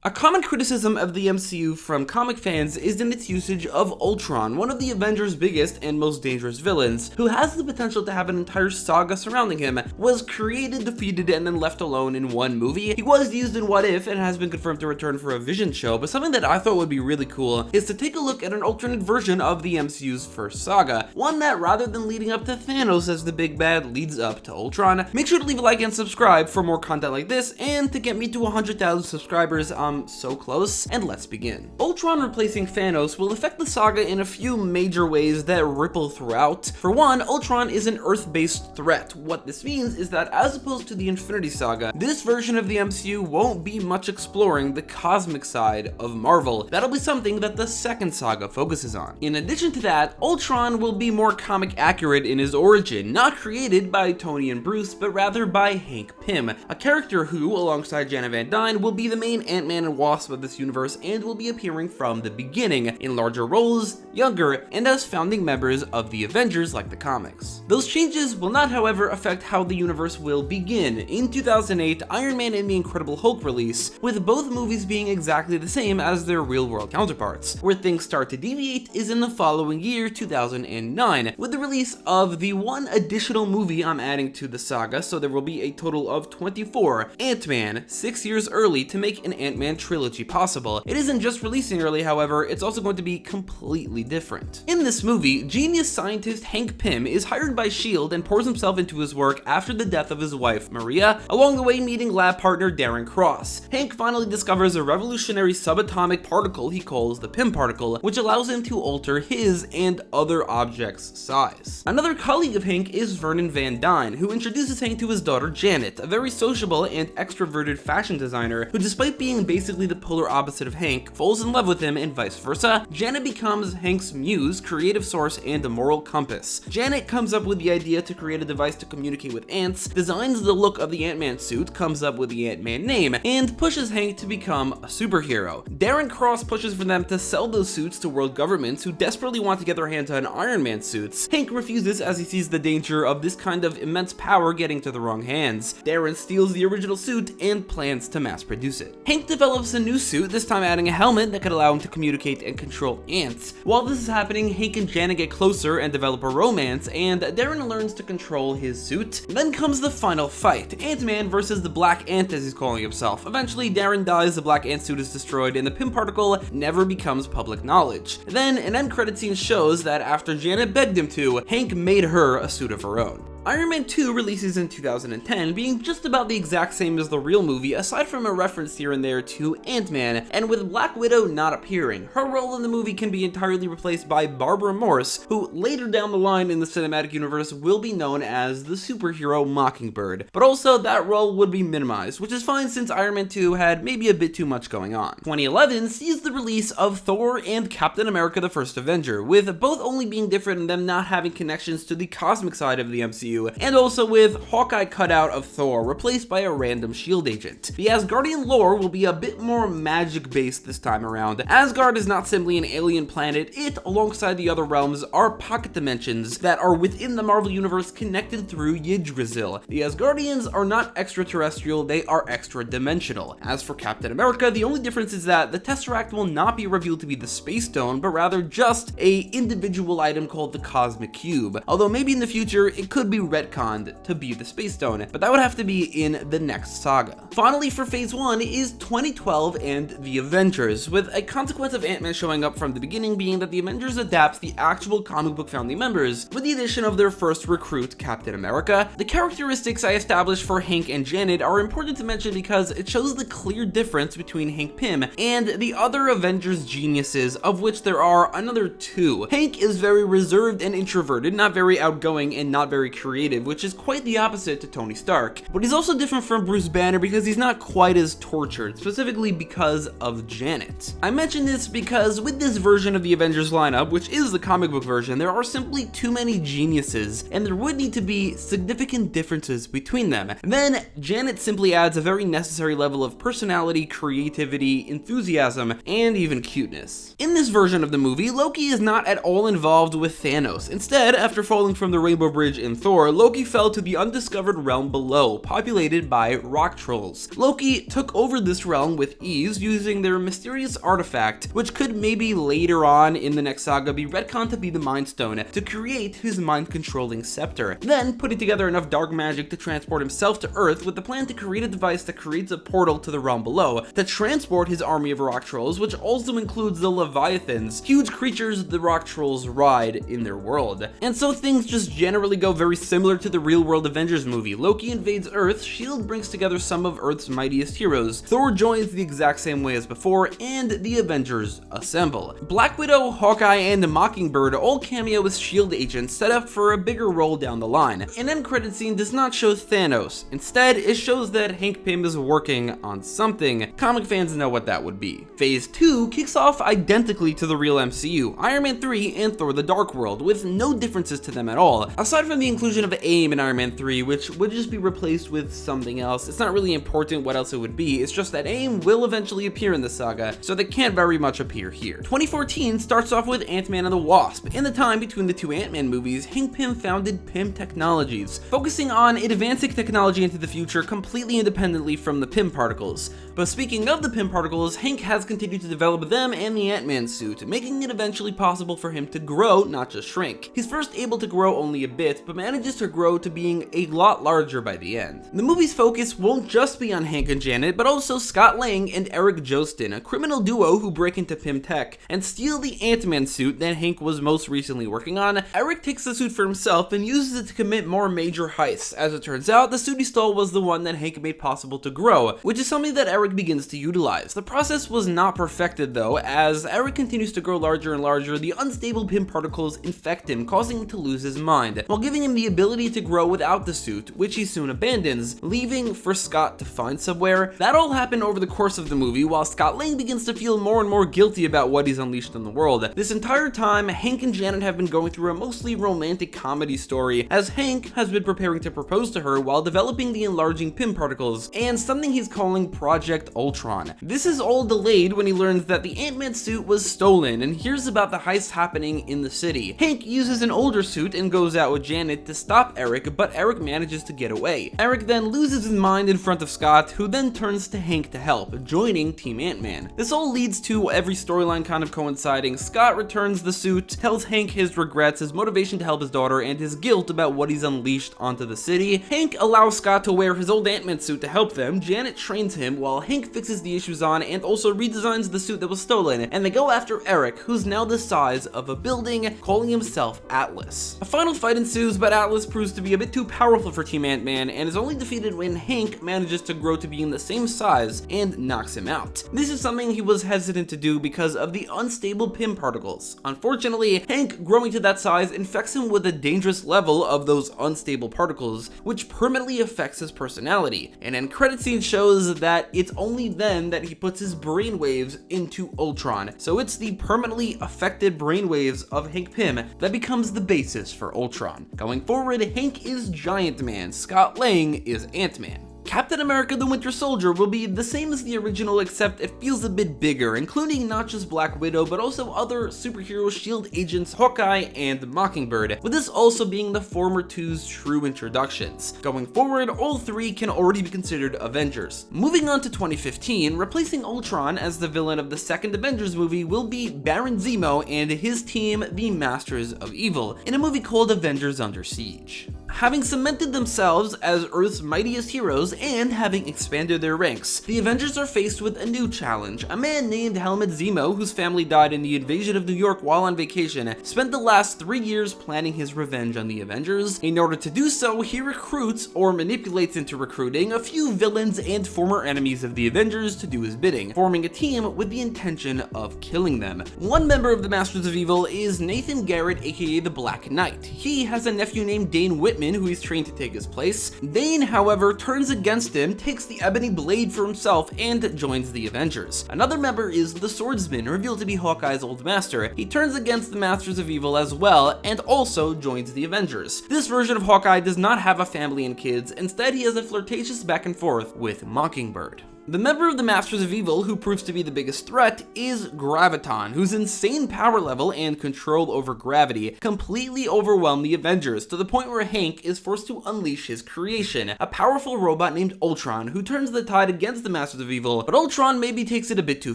A common criticism of the MCU from comic fans is in its usage of Ultron, one of the Avengers' biggest and most dangerous villains, who has the potential to have an entire saga surrounding him, was created, defeated, and then left alone in one movie. He was used in What If and has been confirmed to return for a Vision show, but something that I thought would be really cool is to take a look at an alternate version of the MCU's first saga, one that rather than leading up to Thanos as the big bad leads up to Ultron. Make sure to leave a like and subscribe for more content like this, and to get me to 100,000 subscribers, so close, and let's begin. Ultron replacing Thanos will affect the saga in a few major ways that ripple throughout. For one, Ultron is an Earth-based threat. What this means is that as opposed to the Infinity Saga, this version of the MCU won't be much exploring the cosmic side of Marvel. That'll be something that the second saga focuses on. In addition to that, Ultron will be more comic accurate in his origin, not created by Tony and Bruce, but rather by Hank Pym, a character who, alongside Janet Van Dyne, will be the main Ant-Man and Wasp of this universe and will be appearing from the beginning, in larger roles, younger, and as founding members of the Avengers like the comics. Those changes will not, however, affect how the universe will begin. In 2008, Iron Man and the Incredible Hulk release, with both movies being exactly the same as their real-world counterparts. Where things start to deviate is in the following year, 2009, with the release of the one additional movie I'm adding to the saga, so there will be a total of 24, Ant-Man, 6 years early to make an Ant-Man trilogy possible. It isn't just releasing early, however, it's also going to be completely different. In this movie, genius scientist Hank Pym is hired by S.H.I.E.L.D. and pours himself into his work after the death of his wife, Maria, along the way meeting lab partner Darren Cross. Hank finally discovers a revolutionary subatomic particle he calls the Pym particle, which allows him to alter his and other objects' size. Another colleague of Hank is Vernon Van Dyne, who introduces Hank to his daughter Janet, a very sociable and extroverted fashion designer who, despite being basically the polar opposite of Hank, falls in love with him and vice versa. Janet becomes Hank's muse, creative source, and a moral compass. Janet comes up with the idea to create a device to communicate with ants, designs the look of the Ant-Man suit, comes up with the Ant-Man name, and pushes Hank to become a superhero. Darren Cross pushes for them to sell those suits to world governments who desperately want to get their hands on Iron Man suits. Hank refuses as he sees the danger of this kind of immense power getting to the wrong hands. Darren steals the original suit and plans to mass produce it. Hank develops a new suit, this time adding a helmet that could allow him to communicate and control ants. While this is happening, Hank and Janet get closer and develop a romance, and Darren learns to control his suit. Then comes the final fight, Ant-Man versus the Black Ant as he's calling himself. Eventually, Darren dies, the Black Ant suit is destroyed, and the Pym particle never becomes public knowledge. Then, an end credit scene shows that after Janet begged him to, Hank made her a suit of her own. Iron Man 2 releases in 2010, being just about the exact same as the real movie, aside from a reference here and there to Ant-Man, and with Black Widow not appearing. Her role in the movie can be entirely replaced by Barbara Morse, who later down the line in the cinematic universe will be known as the superhero Mockingbird. But also, that role would be minimized, which is fine since Iron Man 2 had maybe a bit too much going on. 2011 sees the release of Thor and Captain America the First Avenger, with both only being different and them not having connections to the cosmic side of the MCU, and also with Hawkeye cut out of Thor, replaced by a random S.H.I.E.L.D. agent. The Asgardian lore will be a bit more magic-based this time around. Asgard is not simply an alien planet, it, alongside the other realms, are pocket dimensions that are within the Marvel Universe connected through Yggdrasil. The Asgardians are not extraterrestrial, they are extra-dimensional. As for Captain America, the only difference is that the Tesseract will not be revealed to be the Space Stone, but rather just a individual item called the Cosmic Cube. Although maybe in the future, it could be retconned to be the Space Stone, but that would have to be in the next saga. Finally, for Phase 1 is 2012 and the Avengers, with a consequence of Ant-Man showing up from the beginning being that the Avengers adapts the actual comic book founding members, with the addition of their first recruit, Captain America. The characteristics I established for Hank and Janet are important to mention because it shows the clear difference between Hank Pym and the other Avengers geniuses, of which there are another two. Hank is very reserved and introverted, not very outgoing and not very creative, which is quite the opposite to Tony Stark. But he's also different from Bruce Banner because he's not quite as tortured, specifically because of Janet. I mention this because with this version of the Avengers lineup, which is the comic book version, there are simply too many geniuses, and there would need to be significant differences between them. And then Janet simply adds a very necessary level of personality, creativity, enthusiasm, and even cuteness. In this version of the movie, Loki is not at all involved with Thanos. Instead, after falling from the Rainbow Bridge in Thor, Thor, Loki fell to the undiscovered realm below, populated by rock trolls. Loki took over this realm with ease using their mysterious artifact, which could maybe later on in the next saga be retconned to be the Mind Stone to create his mind-controlling scepter, then putting together enough dark magic to transport himself to Earth with the plan to create a device that creates a portal to the realm below to transport his army of rock trolls, which also includes the Leviathans, huge creatures the rock trolls ride in their world. And so things just generally go very similar to the real-world Avengers movie. Loki invades Earth, S.H.I.E.L.D. brings together some of Earth's mightiest heroes, Thor joins the exact same way as before, and the Avengers assemble. Black Widow, Hawkeye, and Mockingbird all cameo as S.H.I.E.L.D. agents set up for a bigger role down the line. An end credit scene does not show Thanos. Instead, it shows that Hank Pym is working on something. Comic fans know what that would be. Phase 2 kicks off identically to the real MCU, Iron Man 3 and Thor the Dark World, with no differences to them at all. Aside from the inclusion of AIM in Iron Man 3, which would just be replaced with something else, it's not really important what else it would be, it's just that AIM will eventually appear in the saga, so they can't very much appear here. 2014 starts off with Ant-Man and the Wasp. In the time between the two Ant-Man movies, Hank Pym founded Pym Technologies, focusing on advancing technology into the future completely independently from the Pym particles. But speaking of the Pym particles, Hank has continued to develop them and the Ant-Man suit, making it eventually possible for him to grow, not just shrink. He's first able to grow only a bit, but manages to grow to being a lot larger by the end. The movie's focus won't just be on Hank and Janet, but also Scott Lang and Eric Jostin, a criminal duo who break into Pym Tech and steal the Ant-Man suit that Hank was most recently working on. Eric takes the suit for himself and uses it to commit more major heists. As it turns out, the suit he stole was the one that Hank made possible to grow, which is something that Eric begins to utilize. The process was not perfected though, as Eric continues to grow larger and larger, the unstable Pym particles infect him, causing him to lose his mind, while giving him the ability to grow without the suit, which he soon abandons, leaving for Scott to find somewhere. That all happened over the course of the movie, while Scott Lang begins to feel more and more guilty about what he's unleashed on the world. This entire time, Hank and Janet have been going through a mostly romantic comedy story, as Hank has been preparing to propose to her while developing the enlarging Pym particles, and something he's calling Project Ultron. This is all delayed when he learns that the Ant-Man suit was stolen and hears about the heist happening in the city. Hank uses an older suit and goes out with Janet to stop Eric, but Eric manages to get away. Eric then loses his mind in front of Scott, who then turns to Hank to help, joining Team Ant-Man. This all leads to every storyline kind of coinciding. Scott returns the suit, tells Hank his regrets, his motivation to help his daughter, and his guilt about what he's unleashed onto the city. Hank allows Scott to wear his old Ant-Man suit to help them. Janet trains him while Hank fixes the issues on and also redesigns the suit that was stolen, and they go after Eric, who's now the size of a building, calling himself Atlas. A final fight ensues, but Atlas proves to be a bit too powerful for Team Ant-Man and is only defeated when Hank manages to grow to being the same size and knocks him out. This is something he was hesitant to do because of the unstable Pym particles. Unfortunately, Hank growing to that size infects him with a dangerous level of those unstable particles, which permanently affects his personality. An end credit scene shows that it's only then that he puts his brainwaves into Ultron. So it's the permanently affected brainwaves of Hank Pym that becomes the basis for Ultron. Going forward, Hank is Giant Man, Scott Lang is Ant-Man. Captain America the Winter Soldier will be the same as the original, except it feels a bit bigger, including not just Black Widow, but also other superhero S.H.I.E.L.D. agents Hawkeye and Mockingbird, with this also being the former two's true introductions. Going forward, all three can already be considered Avengers. Moving on to 2015, replacing Ultron as the villain of the second Avengers movie will be Baron Zemo and his team, the Masters of Evil, in a movie called Avengers Under Siege. Having cemented themselves as Earth's mightiest heroes and having expanded their ranks, the Avengers are faced with a new challenge. A man named Helmut Zemo, whose family died in the invasion of New York while on vacation, spent the last 3 years planning his revenge on the Avengers. In order to do so, he recruits, or manipulates into recruiting, a few villains and former enemies of the Avengers to do his bidding, forming a team with the intention of killing them. One member of the Masters of Evil is Nathan Garrett, aka the Black Knight. He has a nephew named Dane Whitman, who he's trained to take his place. Dane, however, turns against him, takes the ebony blade for himself, and joins the Avengers. Another member is the Swordsman, revealed to be Hawkeye's old master. He turns against the Masters of Evil as well, and also joins the Avengers. This version of Hawkeye does not have a family and kids, instead he has a flirtatious back and forth with Mockingbird. The member of the Masters of Evil who proves to be the biggest threat is Graviton, whose insane power level and control over gravity completely overwhelm the Avengers to the point where Hank is forced to unleash his creation, a powerful robot named Ultron who turns the tide against the Masters of Evil, but Ultron maybe takes it a bit too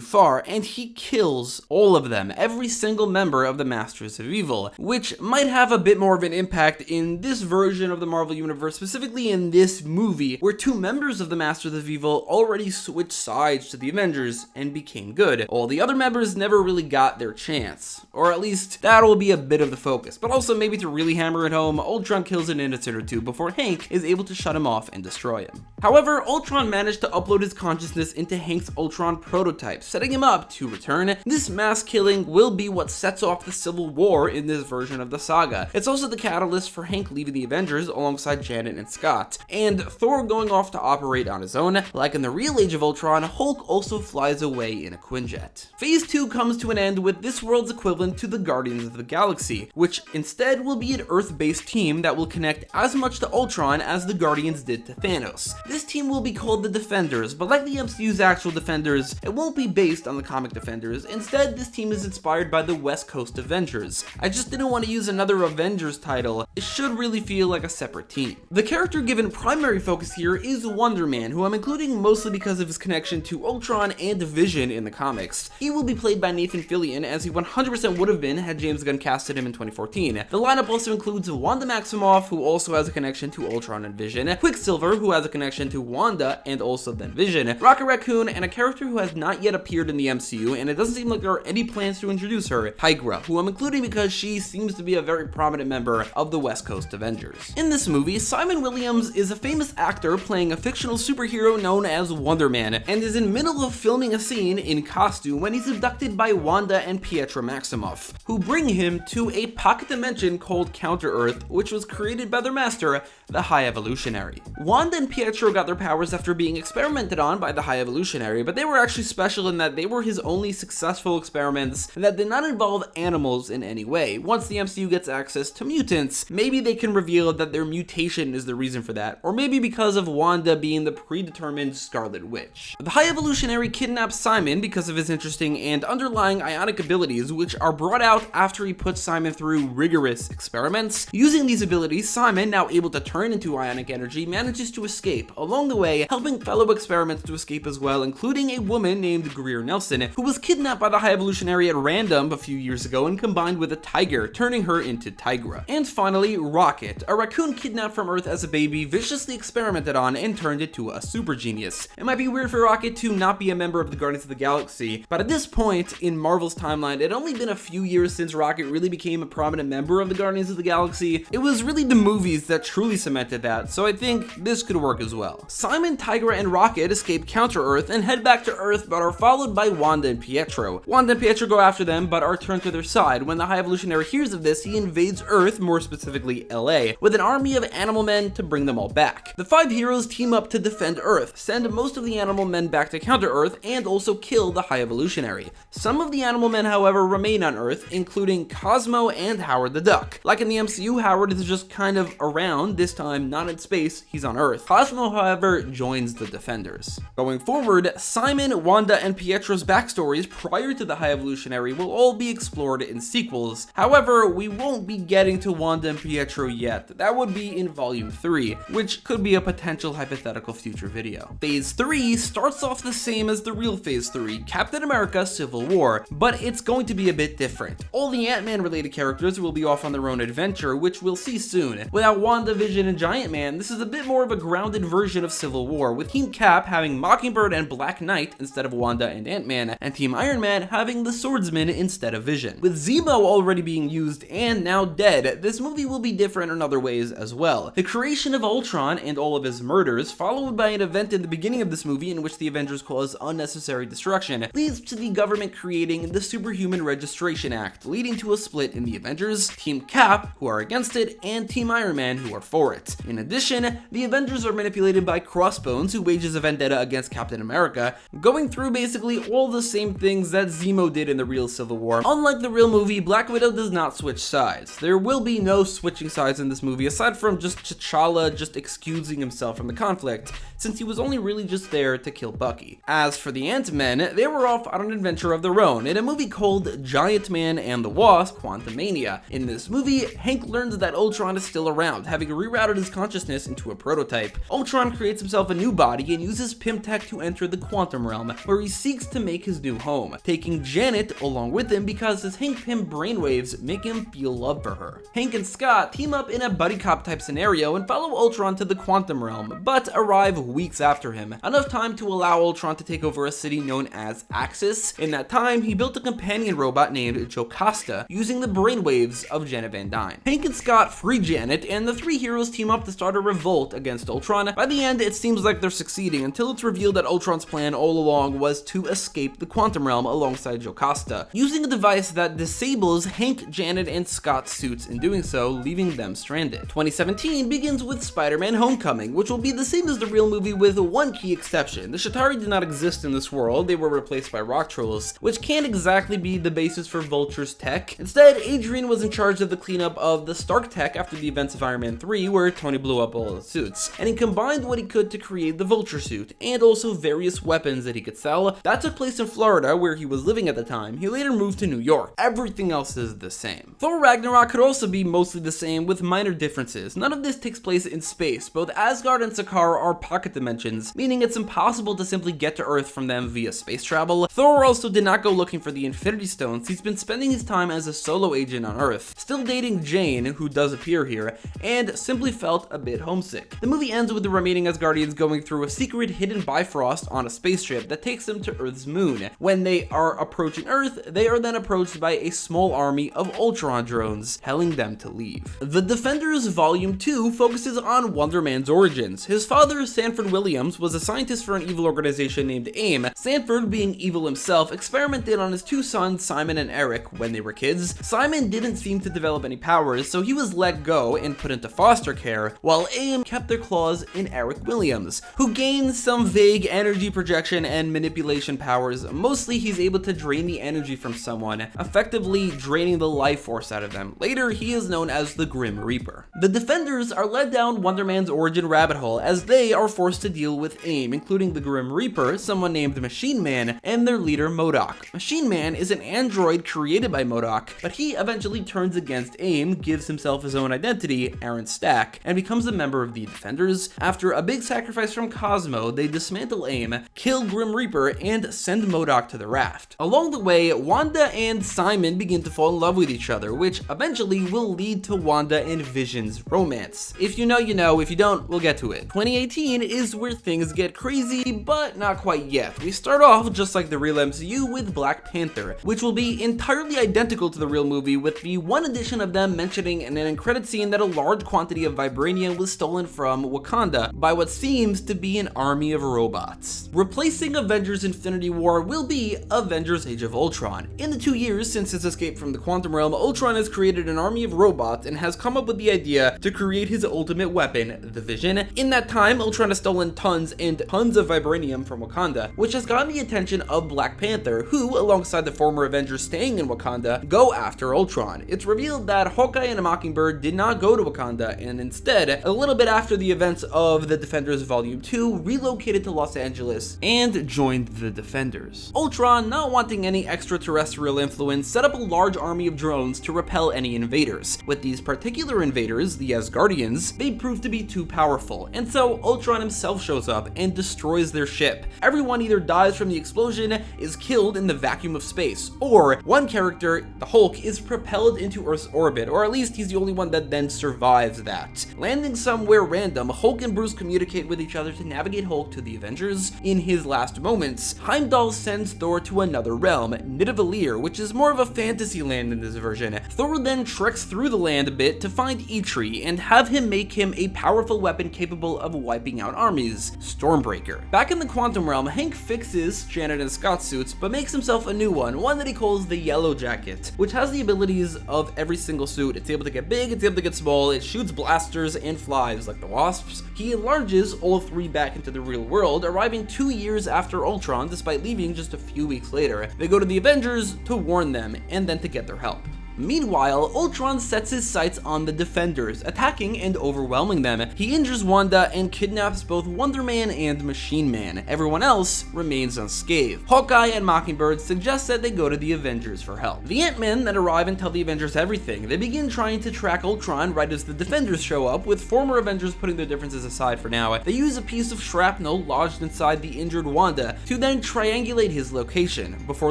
far and he kills all of them, every single member of the Masters of Evil, which might have a bit more of an impact in this version of the Marvel Universe, specifically in this movie, where two members of the Masters of Evil already switched sides to the Avengers and became good. All the other members never really got their chance, or at least that will be a bit of the focus, but also maybe to really hammer it home, Ultron kills an innocent or two before Hank is able to shut him off and destroy him. However, Ultron managed to upload his consciousness into Hank's Ultron prototype, setting him up to return. This mass killing will be what sets off the Civil War in this version of the saga. It's also the catalyst for Hank leaving the Avengers alongside Janet and Scott, and Thor going off to operate on his own. Like in the real Age of Ultron, Hulk also flies away in a Quinjet. Phase 2 comes to an end with this world's equivalent to the Guardians of the Galaxy, which instead will be an Earth-based team that will connect as much to Ultron as the Guardians did to Thanos. This team will be called the Defenders, but like the MCU's actual Defenders, it won't be based on the comic Defenders. Instead, this team is inspired by the West Coast Avengers. I just didn't want to use another Avengers title. It should really feel like a separate team. The character given primary focus here is Wonder Man, who I'm including mostly because of his connection to Ultron and Vision in the comics. He will be played by Nathan Fillion, as he 100% would have been had James Gunn casted him in 2014. The lineup also includes Wanda Maximoff, who also has a connection to Ultron and Vision, Quicksilver, who has a connection to Wanda and also then Vision, Rocket Raccoon, and a character who has not yet appeared in the MCU, and it doesn't seem like there are any plans to introduce her, Tigra, who I'm including because she seems to be a very prominent member of the West Coast Avengers. In this movie, Simon Williams is a famous actor playing a fictional superhero known as Wonder Man, and is in middle of filming a scene in costume when he's abducted by Wanda and Pietro Maximoff, who bring him to a pocket dimension called Counter-Earth, which was created by their master, the High Evolutionary. Wanda and Pietro got their powers after being experimented on by the High Evolutionary, but they were actually special in that they were his only successful experiments that did not involve animals in any way. Once the MCU gets access to mutants, maybe they can reveal that their mutation is the reason for that, or maybe because of Wanda being the predetermined Scarlet Witch. The High Evolutionary kidnaps Simon because of his interesting and underlying ionic abilities, which are brought out after he puts Simon through rigorous experiments. Using these abilities, Simon, now able to turn into ionic energy, manages to escape, along the way helping fellow experiments to escape as well, including a woman named Greer Nelson, who was kidnapped by the High Evolutionary at random a few years ago and combined with a tiger, turning her into Tigra. And finally, Rocket, a raccoon kidnapped from Earth as a baby, viciously experimented on and turned into a super genius. It might be weird for Rocket to not be a member of the Guardians of the Galaxy, but at this point in Marvel's timeline, it had only been a few years since Rocket really became a prominent member of the Guardians of the Galaxy. It was really the movies that truly cemented that, so I think this could work as well. Simon, Tigra, and Rocket escape Counter-Earth and head back to Earth, but are followed by Wanda and Pietro. Wanda and Pietro go after them, but are turned to their side. When the High Evolutionary hears of this, he invades Earth, more specifically LA, with an army of animal men to bring them all back. The five heroes team up to defend Earth, send most of the animal men back to Counter-Earth, and also kill the High Evolutionary. Some of the animal men, however, remain on Earth, including Cosmo and Howard the Duck. Like in the MCU, Howard is just kind of around, this time not in space, he's on Earth. Cosmo, however, joins the Defenders. Going forward, Simon, Wanda, and Pietro's backstories prior to the High Evolutionary will all be explored in sequels. However, we won't be getting to Wanda and Pietro yet. That would be in Volume 3, which could be a potential hypothetical future video. Phase 3 starts off the same as the real Phase 3, Captain America Civil War, but it's going to be a bit different. All the Ant-Man related characters will be off on their own adventure, which we'll see soon. Without Wanda, Vision, and Giant Man, this is a bit more of a grounded version of Civil War, with Team Cap having Mockingbird and Black Knight instead of Wanda and Ant-Man, and Team Iron Man having the Swordsman instead of Vision. With Zemo already being used and now dead, this movie will be different in other ways as well. The creation of Ultron and all of his murders, followed by an event in the beginning of this movie in which the Avengers cause unnecessary destruction, leads to the government creating the Superhuman Registration Act, leading to a split in the Avengers, Team Cap, who are against it, and Team Iron Man, who are for it. In addition, the Avengers are manipulated by Crossbones, who wages a vendetta against Captain America, going through basically all the same things that Zemo did in the real Civil War. Unlike the real movie, Black Widow does not switch sides. There will be no switching sides in this movie, aside from just T'Challa just excusing himself from the conflict, since he was only really just there to kill Bucky. As for the Ant-Men, they were off on an adventure of their own in a movie called Giant Man and the Wasp: Quantumania. In this movie, Hank learns that Ultron is still around, having rerouted his consciousness into a prototype. Ultron creates himself a new body and uses Pym Tech to enter the quantum realm, where he seeks to make his new home, taking Janet along with him because his Hank Pym brainwaves make him feel love for her. Hank and Scott team up in a buddy cop type scenario and follow Ultron to the quantum realm, but arrive weeks after him, enough time to allow Ultron to take over a city known as Axis. In that time, he built a companion robot named Jocasta, using the brainwaves of Janet Van Dyne. Hank and Scott free Janet, and the three heroes team up to start a revolt against Ultron. By the end, it seems like they're succeeding until it's revealed that Ultron's plan all along was to escape the quantum realm alongside Jocasta, using a device that disables Hank, Janet, and Scott's suits, in doing so, leaving them stranded. 2017 begins with Spider-Man: Homecoming, which will be the same as the real movie with one key exception. The Chitauri did not exist in this world, they were replaced by rock trolls, which can't exactly be the basis for Vulture's tech. Instead, Adrian was in charge of the cleanup of the Stark tech after the events of Iron Man 3, where Tony blew up all of the suits, and he combined what he could to create the Vulture suit, and also various weapons that he could sell. That took place in Florida, where he was living at the time. He later moved to New York. Everything else is the same. Thor Ragnarok could also be mostly the same, with minor differences. None of this takes place in space. Both Asgard and Sakaar are pocket dimensions, meaning it's impossible to simply get to Earth from them via space travel. Thor also did not go looking for the Infinity Stones. He's been spending his time as a solo agent on Earth, still dating Jane, who does appear here, and simply felt a bit homesick. The movie ends with the remaining Asgardians going through a secret hidden Bifrost on a spaceship that takes them to Earth's moon. When they are approaching Earth, they are then approached by a small army of Ultron drones, telling them to leave. The Defenders Volume 2 focuses on Wonder Man's origins. His father, Sanford Williams, was a scientist for an evil organization named AIM. Sanford, being evil himself, experimented on his two sons, Simon and Eric, when they were kids. Simon didn't seem to develop any powers, so he was let go and put into foster care, while AIM kept their claws in Eric Williams, who gained some vague energy projection and manipulation powers. Mostly, he's able to drain the energy from someone, effectively draining the life force out of them. Later, he is known as the Grim Reaper. The Defenders are led down Wonder Man's origin rabbit hole as they are forced to deal with AIM, including the Grim Reaper, someone named Machine Man, and their leader MODOK. Machine Man is an android created by MODOK, but he eventually turns against AIM, gives himself his own identity, Aaron Stack, and becomes a member of the Defenders. After a big sacrifice from Cosmo, they dismantle AIM, kill Grim Reaper, and send MODOK to the raft. Along the way, Wanda and Simon begin to fall in love with each other, which eventually will lead to Wanda and Vision's romance. If you know, you know. If you don't, we'll get to it. 2018 is where things get crazy, but not quite yet. We start off just like the real MCU with Black Panther, which will be entirely identical to the real movie, with the one addition of them mentioning in an end credit scene that a large quantity of vibranium was stolen from Wakanda by what seems to be an army of robots. Replacing Avengers Infinity War will be Avengers Age of Ultron. In the 2 years since his escape from the quantum realm, Ultron has created an army of robots and has come up with the idea to create his ultimate weapon, the Vision. In that time, Ultron has stolen tons and tons of vibranium from Wakanda, which has gotten the attention of Black Panther, who, alongside the former Avengers staying in Wakanda, go after Ultron. It's revealed that Hawkeye and a Mockingbird did not go to Wakanda, and instead, a little bit after the events of the Defenders Volume 2, relocated to Los Angeles and joined the Defenders. Ultron, not wanting any extraterrestrial influence, set up a large army of drones to repel any invaders. With these particular invaders, the Asgardians, they prove to be too powerful, and so Ultron himself shows up and destroys their ship. Everyone either dies from the explosion, is killed in the vacuum of space, or one character, the Hulk, is propelled into Earth's orbit, or at least he's the only one that then survives that. Landing somewhere random, Hulk and Bruce communicate with each other to navigate Hulk to the Avengers. In his last moments, Heimdall sends Thor to another realm, Nidavellir, which is more of a fantasy land in this version. Thor then treks through the land a bit to find Eitri and have him make him a powerful weapon capable of wiping out armies, Stormbreaker. Back in the quantum realm, Hank fixes Janet and Scott's suits, but makes himself a new one that he calls the Yellow Jacket, which has the abilities of every single suit. It's able to get big, it's able to get small, it shoots blast blasters and flies like the Wasps, he enlarges all three back into the real world, arriving 2 years after Ultron despite leaving just a few weeks later. They go to the Avengers to warn them and then to get their help. Meanwhile, Ultron sets his sights on the Defenders, attacking and overwhelming them. He injures Wanda and kidnaps both Wonder Man and Machine Man. Everyone else remains unscathed. Hawkeye and Mockingbird suggest that they go to the Avengers for help. The Ant-Men then arrive and tell the Avengers everything. They begin trying to track Ultron right as the Defenders show up, with former Avengers putting their differences aside for now. They use a piece of shrapnel lodged inside the injured Wanda to then triangulate his location. Before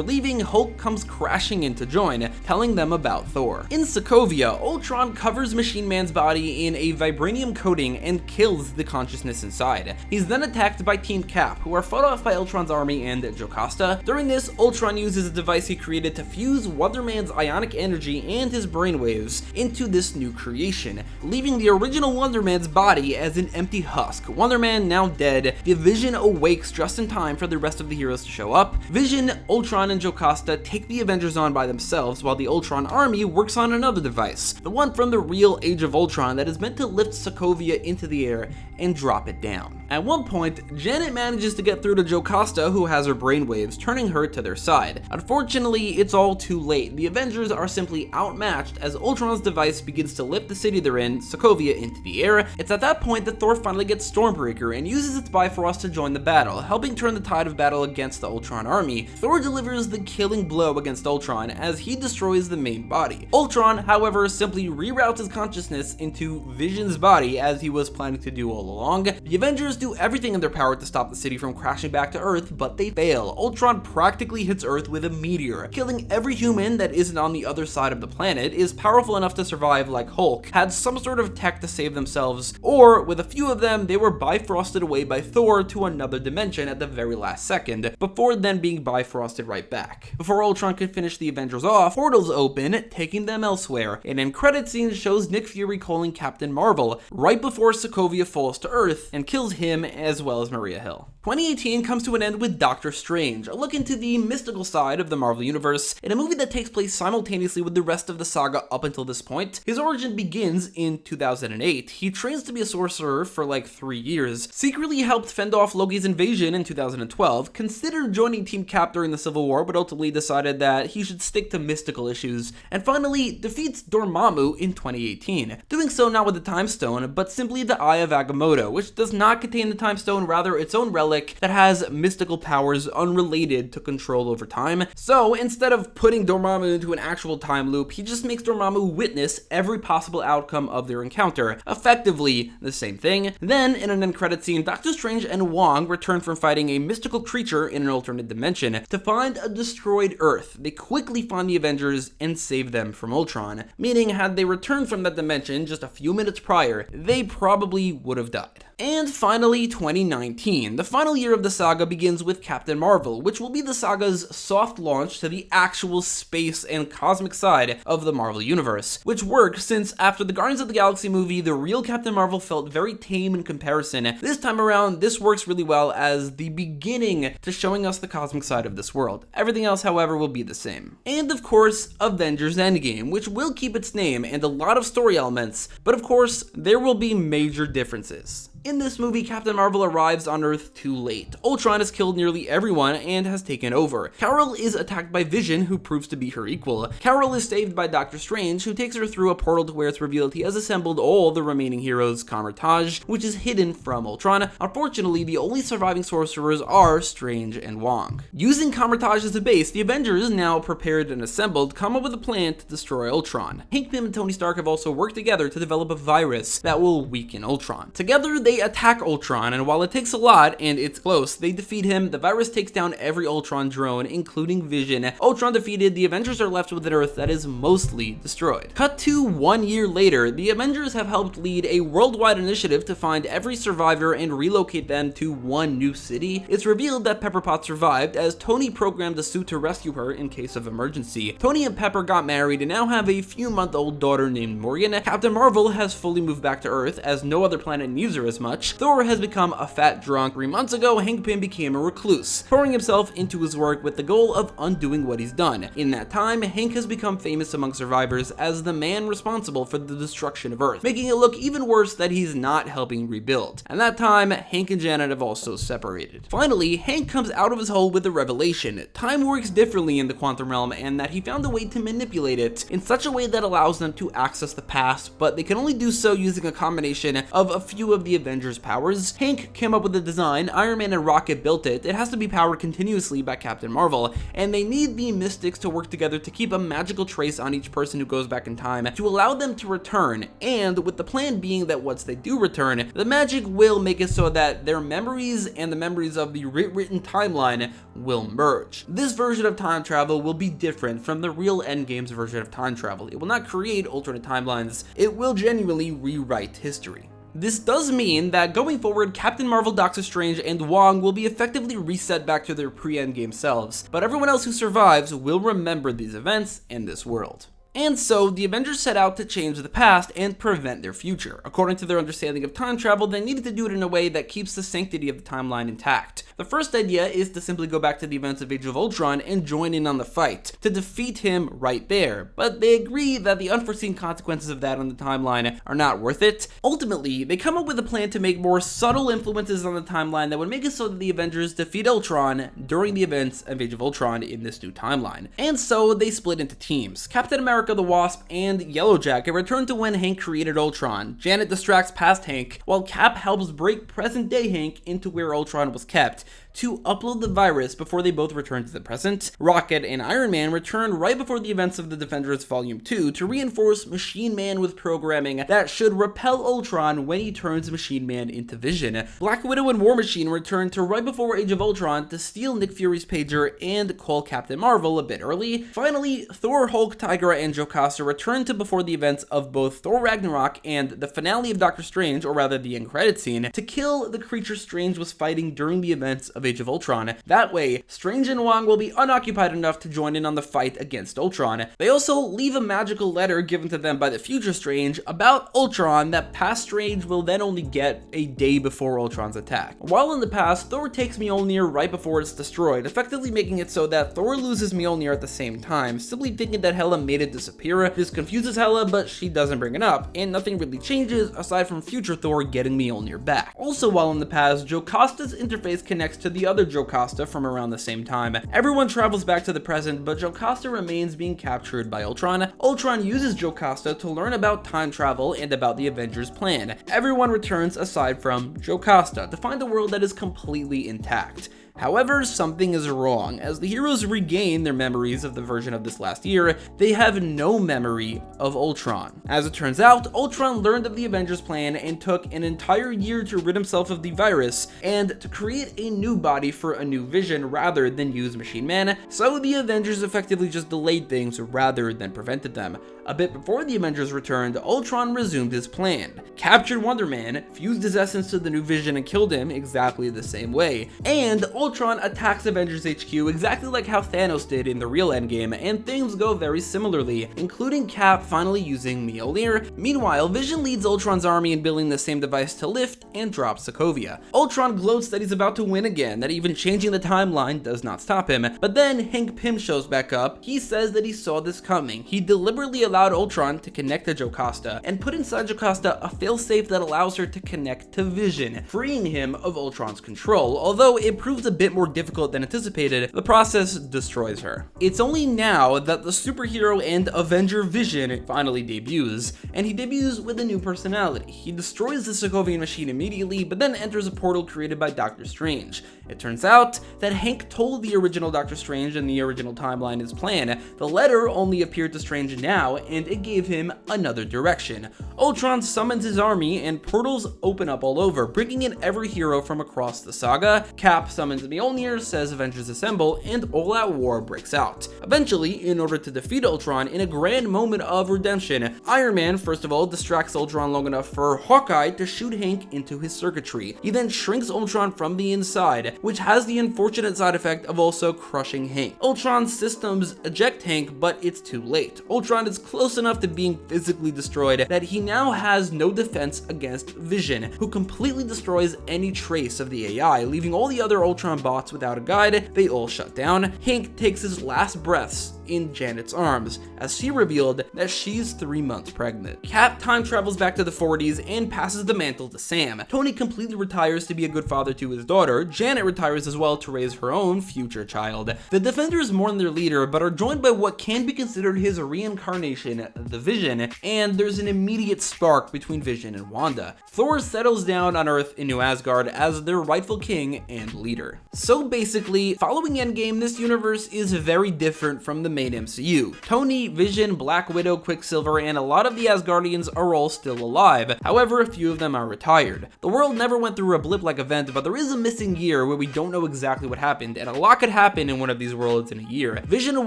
leaving, Hulk comes crashing in to join, telling them about Thor. In Sokovia, Ultron covers Machine Man's body in a vibranium coating and kills the consciousness inside. He's then attacked by Team Cap, who are fought off by Ultron's army and Jocasta. During this, Ultron uses a device he created to fuse Wonder Man's ionic energy and his brainwaves into this new creation, leaving the original Wonder Man's body as an empty husk. Wonder Man now dead, the Vision awakes just in time for the rest of the heroes to show up. Vision, Ultron, and Jocasta take the Avengers on by themselves, while the Ultron army works on another device, the one from the real Age of Ultron that is meant to lift Sokovia into the air and drop it down. At one point, Janet manages to get through to Jocasta, who has her brainwaves, turning her to their side. Unfortunately, it's all too late. The Avengers are simply outmatched as Ultron's device begins to lift the city they're in, Sokovia, into the air. It's at that point that Thor finally gets Stormbreaker and uses its Bifrost to join the battle, helping turn the tide of battle against the Ultron army. Thor delivers the killing blow against Ultron as he destroys the main body. Ultron, however, simply reroutes his consciousness into Vision's body as he was planning to do all along. The Avengers do everything in their power to stop the city from crashing back to Earth, but they fail. Ultron practically hits Earth with a meteor, killing every human that isn't on the other side of the planet, is powerful enough to survive like Hulk, had some sort of tech to save themselves, or with a few of them, they were bifrosted away by Thor to another dimension at the very last second, before then being bifrosted right back. Before Ultron could finish the Avengers off, portals open, taking them elsewhere. An end credit scene shows Nick Fury calling Captain Marvel right before Sokovia falls to Earth and kills him as well as Maria Hill. 2018 comes to an end with Doctor Strange, a look into the mystical side of the Marvel Universe, in a movie that takes place simultaneously with the rest of the saga up until this point. His origin begins in 2008. He trains to be a sorcerer for like 3 years, secretly helped fend off Loki's invasion in 2012, considered joining Team Cap during the Civil War, but ultimately decided that he should stick to mystical issues, and finally defeats Dormammu in 2018, doing so not with the Time Stone, but simply the Eye of Agamotto, which does not contain the Time Stone, rather its own relic that has mystical powers unrelated to control over time. So instead of putting Dormammu into an actual time loop, he just makes Dormammu witness every possible outcome of their encounter, effectively the same thing. Then, in an end credit scene, Doctor Strange and Wong return from fighting a mystical creature in an alternate dimension to find a destroyed Earth. They quickly find the Avengers and save them from Ultron, meaning had they returned from that dimension just a few minutes prior, they probably would have died. And finally, 2019. The final year of the saga begins with Captain Marvel, which will be the saga's soft launch to the actual space and cosmic side of the Marvel Universe, which works since after the Guardians of the Galaxy movie, the real Captain Marvel felt very tame in comparison. This time around, this works really well as the beginning to showing us the cosmic side of this world. Everything else, however, will be the same. And of course, Avengers Endgame, which will keep its name and a lot of story elements, but of course, there will be major differences. In this movie, Captain Marvel arrives on Earth too late. Ultron has killed nearly everyone and has taken over. Carol is attacked by Vision, who proves to be her equal. Carol is saved by Doctor Strange, who takes her through a portal to where it's revealed he has assembled all the remaining heroes' Kamar-Taj, which is hidden from Ultron. Unfortunately, the only surviving sorcerers are Strange and Wong. Using Kamar-Taj as a base, the Avengers, now prepared and assembled, come up with a plan to destroy Ultron. Hank Pym and Tony Stark have also worked together to develop a virus that will weaken Ultron. Together, they attack Ultron, and while it takes a lot, and it's close, they defeat him. The virus takes down every Ultron drone, including Vision. Ultron defeated, the Avengers are left with an Earth that is mostly destroyed. Cut to 1 year later, the Avengers have helped lead a worldwide initiative to find every survivor and relocate them to one new city. It's revealed that Pepper Potts survived, as Tony programmed a suit to rescue her in case of emergency. Tony and Pepper got married and now have a few-month-old daughter named Morgan. Captain Marvel has fully moved back to Earth, as no other planet needs her as much, much, Thor has become a fat drunk. 3 months ago, Hank Pym became a recluse, pouring himself into his work with the goal of undoing what he's done. In that time, Hank has become famous among survivors as the man responsible for the destruction of Earth, making it look even worse that he's not helping rebuild. At that time, Hank and Janet have also separated. Finally, Hank comes out of his hole with the revelation: time works differently in the quantum realm, and that he found a way to manipulate it in such a way that allows them to access the past, but they can only do so using a combination of a few of the Avengers' powers. Hank came up with the design, Iron Man and Rocket built it. It has to be powered continuously by Captain Marvel, and they need the Mystics to work together to keep a magical trace on each person who goes back in time to allow them to return, and with the plan being that once they do return, the magic will make it so that their memories and the memories of the written timeline will merge. This version of time travel will be different from the real Endgame's version of time travel. It will not create alternate timelines, it will genuinely rewrite history. This does mean that going forward, Captain Marvel, Doctor Strange, and Wong will be effectively reset back to their pre-Endgame selves, but everyone else who survives will remember these events and this world. And so, the Avengers set out to change the past and prevent their future. According to their understanding of time travel, they needed to do it in a way that keeps the sanctity of the timeline intact. The first idea is to simply go back to the events of Age of Ultron and join in on the fight, to defeat him right there. But they agree that the unforeseen consequences of that on the timeline are not worth it. Ultimately, they come up with a plan to make more subtle influences on the timeline that would make it so that the Avengers defeat Ultron during the events of Age of Ultron in this new timeline. And so, they split into teams. Captain America, the Wasp, and Yellowjacket return to when Hank created Ultron. Janet distracts past Hank, while Cap helps break present-day Hank into where Ultron was kept to upload the virus before they both return to the present. Rocket and Iron Man return right before the events of the Defenders Volume 2 to reinforce Machine Man with programming that should repel Ultron when he turns Machine Man into Vision. Black Widow and War Machine return to right before Age of Ultron to steal Nick Fury's pager and call Captain Marvel a bit early. Finally, Thor, Hulk, Tigra, and Jocasta return to before the events of both Thor Ragnarok and the finale of Doctor Strange, or rather the end credit scene, to kill the creature Strange was fighting during the events of Age of Ultron. That way, Strange and Wong will be unoccupied enough to join in on the fight against Ultron. They also leave a magical letter given to them by the future Strange about Ultron that past Strange will then only get a day before Ultron's attack. While in the past, Thor takes Mjolnir right before it's destroyed, effectively making it so that Thor loses Mjolnir at the same time, simply thinking that Hela made it disappear. This confuses Hela, but she doesn't bring it up, and nothing really changes aside from future Thor getting Mjolnir back. Also, while in the past, Jocasta's interface connects to the other Jocasta from around the same time. Everyone travels back to the present, but Jocasta remains being captured by Ultron. Ultron uses Jocasta to learn about time travel and about the Avengers' plan. Everyone returns aside from Jocasta to find a world that is completely intact. However, something is wrong. As the heroes regain their memories of the version of this last year, they have no memory of Ultron. As it turns out, Ultron learned of the Avengers' plan and took an entire year to rid himself of the virus and to create a new body for a new Vision rather than use Machine Man, so the Avengers effectively just delayed things rather than prevented them. A bit before the Avengers returned, Ultron resumed his plan, captured Wonder Man, fused his essence to the new Vision and killed him exactly the same way, and Ultron attacks Avengers HQ exactly like how Thanos did in the real Endgame, and things go very similarly, including Cap finally using Mjolnir. Meanwhile, Vision leads Ultron's army in building the same device to lift and drop Sokovia. Ultron gloats that he's about to win again, that even changing the timeline does not stop him, but then Hank Pym shows back up. He says that he saw this coming. He deliberately allowed Ultron to connect to Jocasta and put inside Jocasta a failsafe that allows her to connect to Vision, freeing him of Ultron's control. Although it proves a bit more difficult than anticipated, the process destroys her. It's only now that the superhero and Avenger Vision finally debuts, and he debuts with a new personality. He destroys the Sokovian machine immediately, but then enters a portal created by Doctor Strange. It turns out that Hank told the original Doctor Strange in the original timeline his plan. The letter only appeared to Strange now, and it gave him another direction. Ultron summons his army, and portals open up all over, bringing in every hero from across the saga. Cap summons the Mjolnir, says Avengers Assemble, and all-out war breaks out. Eventually, in order to defeat Ultron in a grand moment of redemption, Iron Man first of all distracts Ultron long enough for Hawkeye to shoot Hank into his circuitry. He then shrinks Ultron from the inside, which has the unfortunate side effect of also crushing Hank. Ultron's systems eject Hank, but it's too late. Ultron is close enough to being physically destroyed that he now has no defense against Vision, who completely destroys any trace of the AI, leaving all the other Ultron bots without a guide. They all shut down. Hank takes his last breaths in Janet's arms, as she revealed that she's 3 months pregnant. Cap time travels back to the 40s and passes the mantle to Sam. Tony completely retires to be a good father to his daughter. Janet retires as well to raise her own future child. The Defenders mourn their leader, but are joined by what can be considered his reincarnation, the Vision, and there's an immediate spark between Vision and Wanda. Thor settles down on Earth in New Asgard as their rightful king and leader. So basically, following Endgame, this universe is very different from the main MCU. Tony, Vision, Black Widow, Quicksilver, and a lot of the Asgardians are all still alive. However, a few of them are retired. The world never went through a blip-like event, but there is a missing year where we don't know exactly what happened, and a lot could happen in one of these worlds in a year. Vision and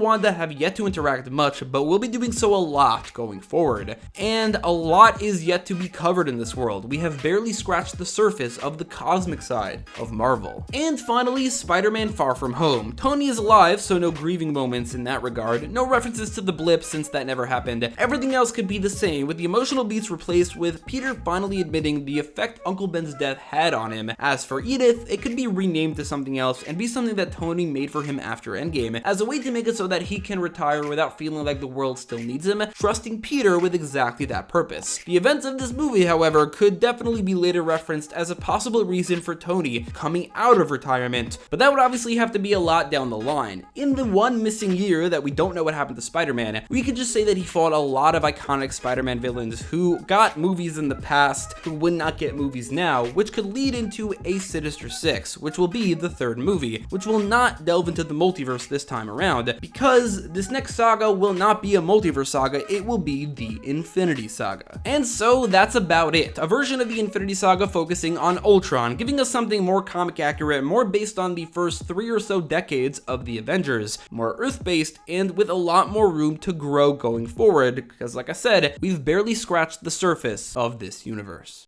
Wanda have yet to interact much, but will be doing so a lot going forward. And a lot is yet to be covered in this world. We have barely scratched the surface of the cosmic side of Marvel. And finally, Spider-Man Far From Home. Tony is alive, so no grieving moments in that regard. No references to the blip since that never happened. Everything else could be the same, with the emotional beats replaced with Peter finally admitting the effect Uncle Ben's death had on him. As for Edith, it could be renamed to something else and be something that Tony made for him after Endgame, as a way to make it so that he can retire without feeling like the world still needs him, trusting Peter with exactly that purpose. The events of this movie, however, could definitely be later referenced as a possible reason for Tony coming out of retirement, but that would obviously have to be a lot down the line. In the one missing year that we don't know what happened to Spider-Man, we could just say that he fought a lot of iconic Spider-Man villains who got movies in the past who would not get movies now, which could lead into a Sinister Six, which will be the third movie, which will not delve into the multiverse this time around, because this next saga will not be a multiverse saga, it will be the Infinity Saga. And so that's about it. A version of the Infinity Saga focusing on Ultron, giving us something more comic accurate, more based on the first 3 or so decades of the Avengers, more Earth-based, and with a lot more room to grow going forward, because like I said, we've barely scratched the surface of this universe.